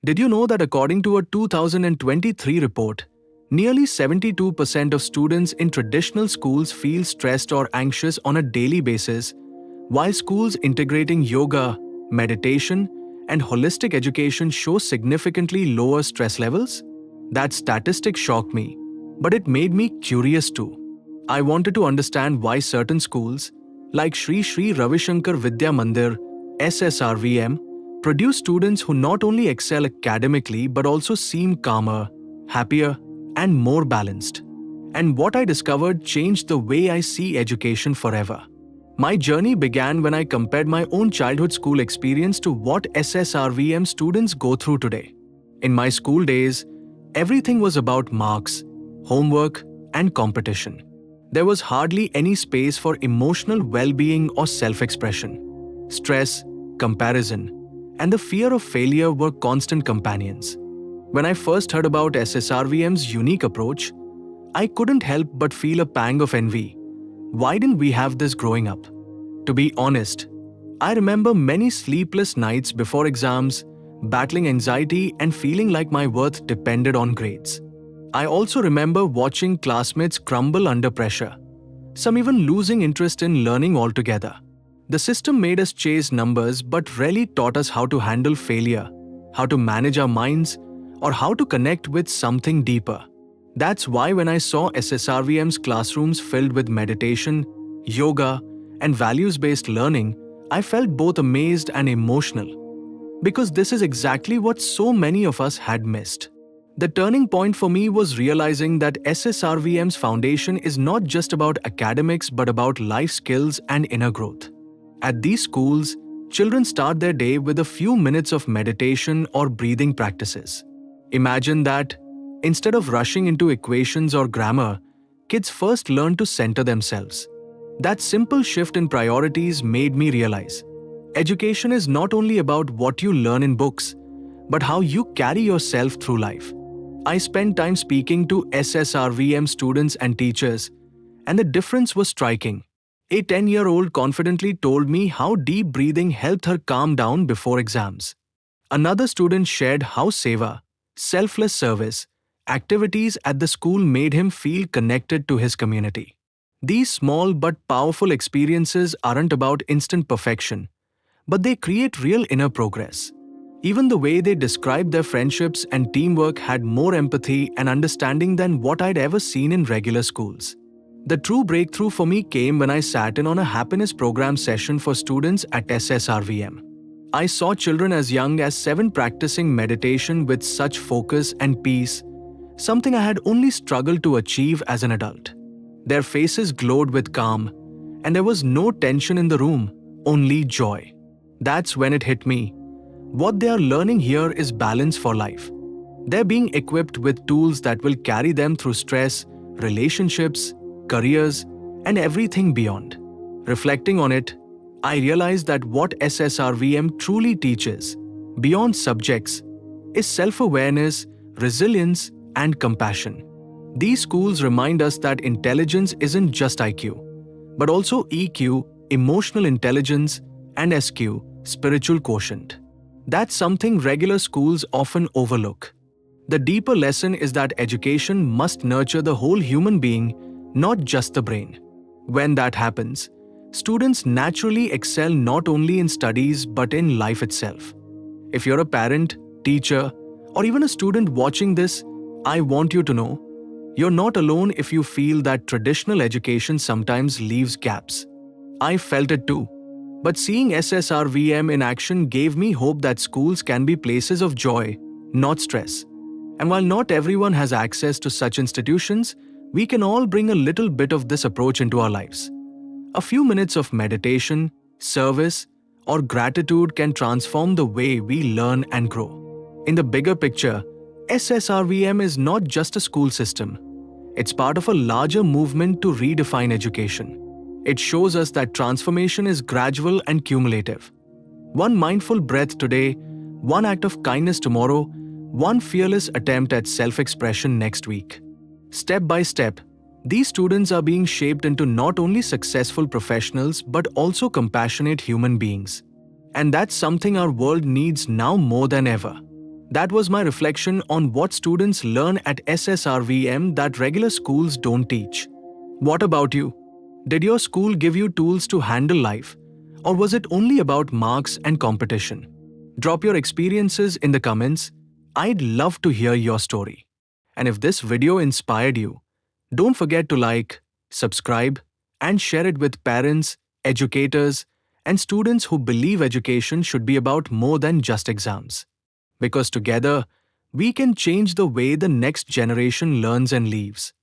Did you know that according to a 2023 report, nearly 72% of students in traditional schools feel stressed or anxious on a daily basis, while schools integrating yoga, meditation, and holistic education show significantly lower stress levels? That statistic shocked me, but it made me curious too. I wanted to understand why certain schools, like Sri Ravi Shankar Vidya Mandir, SSRVM, produce students who not only excel academically but also seem calmer, happier, and more balanced. And what I discovered changed the way I see education forever. My journey began when I compared my own childhood school experience to what SSRVM students go through today. In my school days, everything was about marks, homework, and competition. There was hardly any space for emotional well-being or self-expression. Stress, comparison, and the fear of failure were constant companions. When I first heard about SSRVM's unique approach, I couldn't help but feel a pang of envy. Why didn't we have this growing up? To be honest, I remember many sleepless nights before exams, battling anxiety and feeling like my worth depended on grades. I also remember watching classmates crumble under pressure, some even losing interest in learning altogether. The system made us chase numbers but rarely taught us how to handle failure, how to manage our minds, or how to connect with something deeper. That's why when I saw SSRVM's classrooms filled with meditation, yoga, and values-based learning, I felt both amazed and emotional. Because this is exactly what so many of us had missed. The turning point for me was realizing that SSRVM's foundation is not just about academics but about life skills and inner growth. At these schools, children start their day with a few minutes of meditation or breathing practices. Imagine that, instead of rushing into equations or grammar, kids first learn to center themselves. That simple shift in priorities made me realize education is not only about what you learn in books, but how you carry yourself through life. I spent time speaking to SSRVM students and teachers, and the difference was striking. A 10-year-old confidently told me how deep breathing helped her calm down before exams. Another student shared how seva, selfless service, activities at the school made him feel connected to his community. These small but powerful experiences aren't about instant perfection, but they create real inner progress. Even the way they described their friendships and teamwork had more empathy and understanding than what I'd ever seen in regular schools. The true breakthrough for me came when I sat in on a happiness program session for students at SSRVM. I saw children as young as 7 practicing meditation with such focus and peace, something I had only struggled to achieve as an adult. Their faces glowed with calm, and there was no tension in the room, only joy. That's when it hit me. What they are learning here is balance for life. They're being equipped with tools that will carry them through stress, relationships, careers, and everything beyond. Reflecting on it, I realized that what SSRVM truly teaches, beyond subjects, is self-awareness, resilience, and compassion. These schools remind us that intelligence isn't just IQ, but also EQ, emotional intelligence, and SQ, spiritual quotient. That's something regular schools often overlook. The deeper lesson is that education must nurture the whole human being, not just the brain. When that happens, students naturally excel not only in studies but in life itself. If you're a parent, teacher, or even a student watching this, I want you to know, you're not alone if you feel that traditional education sometimes leaves gaps. I felt it too. But seeing SSRVM in action gave me hope that schools can be places of joy, not stress. And while not everyone has access to such institutions, we can all bring a little bit of this approach into our lives. A few minutes of meditation, service, or gratitude can transform the way we learn and grow. In the bigger picture, SSRVM is not just a school system. It's part of a larger movement to redefine education. It shows us that transformation is gradual and cumulative. One mindful breath today, one act of kindness tomorrow, one fearless attempt at self-expression next week. Step by step, these students are being shaped into not only successful professionals but also compassionate human beings. And that's something our world needs now more than ever. That was my reflection on what students learn at SSRVM that regular schools don't teach. What about you? Did your school give you tools to handle life? Or was it only about marks and competition? Drop your experiences in the comments. I'd love to hear your story. And if this video inspired you, don't forget to like, subscribe, and share it with parents, educators, and students who believe education should be about more than just exams. Because together, we can change the way the next generation learns and lives.